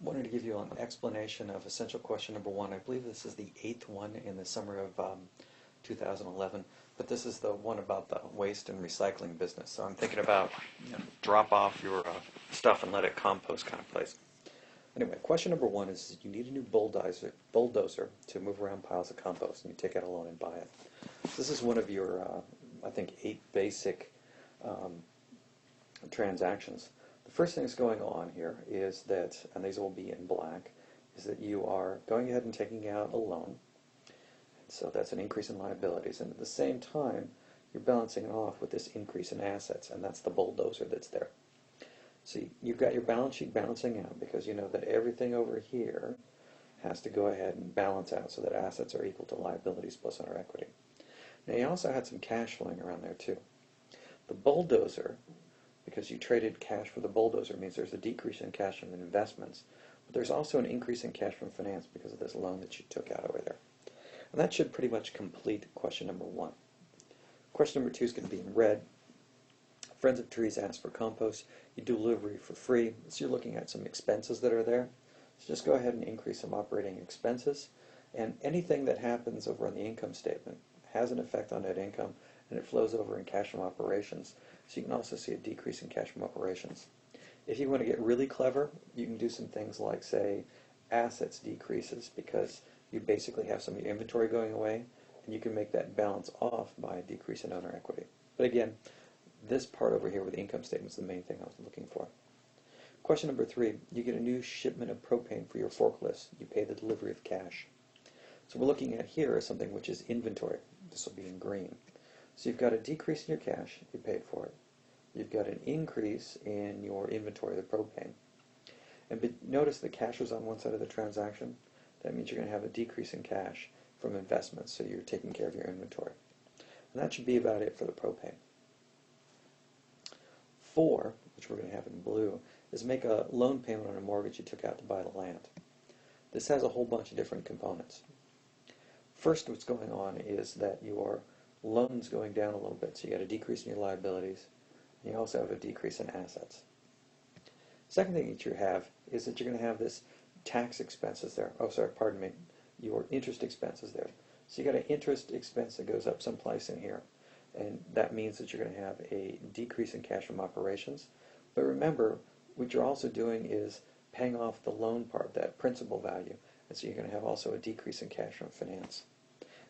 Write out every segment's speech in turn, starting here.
wanted to give you an explanation of essential question number 1. I believe this is the 8th one in the summer of 2011, but this is the one about the waste and recycling business. So I'm thinking about drop off your stuff and let it compost kind of place. Anyway, question number 1 is you need a new bulldozer to move around piles of compost, and you take out a loan and buy it. This is one of your, I think, 8 basic transactions. The first thing that's going on here is that, and these will be in black, is that you are going ahead and taking out a loan. So that's an increase in liabilities, and at the same time you're balancing it off with this increase in assets, and that's the bulldozer that's there. So you've got your balance sheet balancing out because you know that everything over here has to go ahead and balance out so that assets are equal to liabilities plus our equity. Now you also had some cash flowing around there too. The bulldozer, because you traded cash for the bulldozer, means there's a decrease in cash from investments, but there's also an increase in cash from finance because of this loan that you took out over there. And that should pretty much complete question number 1. Question number 2 is going to be in red. Friends of Trees ask for compost. You do delivery for free. So you're looking at some expenses that are there. So just go ahead and increase some operating expenses. And anything that happens over on the income statement has an effect on net income, and it flows over in cash from operations. So you can also see a decrease in cash from operations. If you want to get really clever, you can do some things like, say, assets decreases because you basically have some of your inventory going away, and you can make that balance off by a decrease in owner equity. But again, this part over here with the income statement is the main thing I was looking for. Question number 3, you get a new shipment of propane for your forklifts. You pay the delivery of cash. So we're looking at here is something which is inventory. This will be in green. So you've got a decrease in your cash, you paid for it. You've got an increase in your inventory, the propane. And notice the cash was on one side of the transaction. That means you're going to have a decrease in cash from investments, so you're taking care of your inventory. And that should be about it for the propane. 4, which we're going to have in blue, is make a loan payment on a mortgage you took out to buy the land. This has a whole bunch of different components. First, what's going on is that your loan's going down a little bit, so you got a decrease in your liabilities. You also have a decrease in assets. Second thing that you have is that you're going to have this tax expenses there. Oh, sorry, pardon me. Your interest expenses there. So you got an interest expense that goes up someplace in here, and that means that you're going to have a decrease in cash from operations. But remember, what you're also doing is paying off the loan part, that principal value, and so you're going to have also a decrease in cash from finance.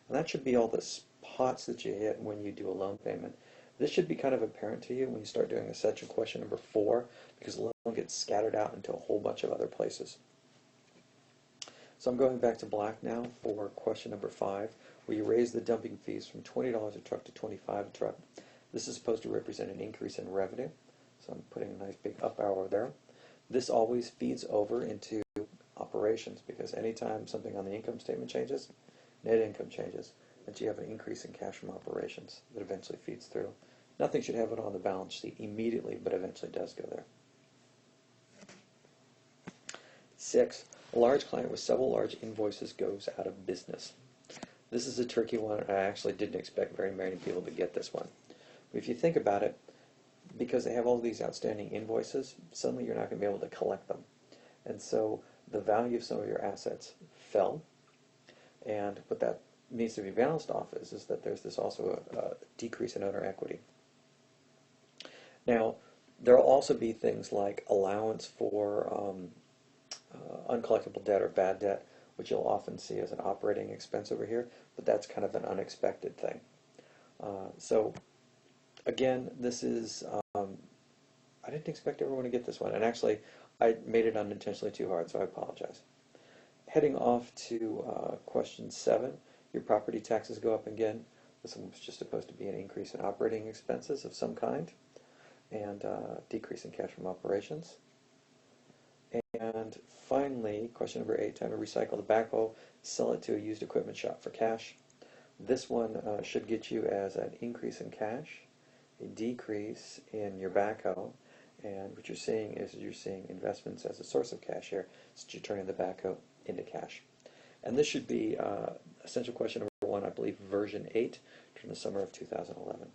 And that should be all the spots that you hit when you do a loan payment. This should be kind of apparent to you when you start doing essential question number 4, because the loan gets scattered out into a whole bunch of other places. So I'm going back to black now for question number 5, where you raise the dumping fees from $20 a truck to $25 a truck. This is supposed to represent an increase in revenue, so I'm putting a nice big up arrow there. This always feeds over into operations, because anytime something on the income statement changes, net income changes, and so you have an increase in cash from operations that eventually feeds through. Nothing should have it on the balance sheet immediately, but eventually does go there. 6, a large client with several large invoices goes out of business. This is a tricky one. I actually didn't expect very many people to get this one. But if you think about it, because they have all these outstanding invoices, suddenly you're not going to be able to collect them. And so the value of some of your assets fell. And what that needs to be balanced off is that there's this also a decrease in owner equity. Now, there will also be things like allowance for uncollectible debt or bad debt, which you'll often see as an operating expense over here, but that's kind of an unexpected thing. So again, this is, I didn't expect everyone to get this one, and actually I made it unintentionally too hard, so I apologize. Heading off to question 7, your property taxes go up again. This one was just supposed to be an increase in operating expenses of some kind, and decrease in cash from operations. And finally, question number 8, time to recycle the backhoe, sell it to a used equipment shop for cash. This one should get you as an increase in cash, a decrease in your backhoe, and what you're seeing is you're seeing investments as a source of cash here, so you're turning the backhoe into cash. And this should be essential question number 1, I believe, version 8 from the summer of 2011.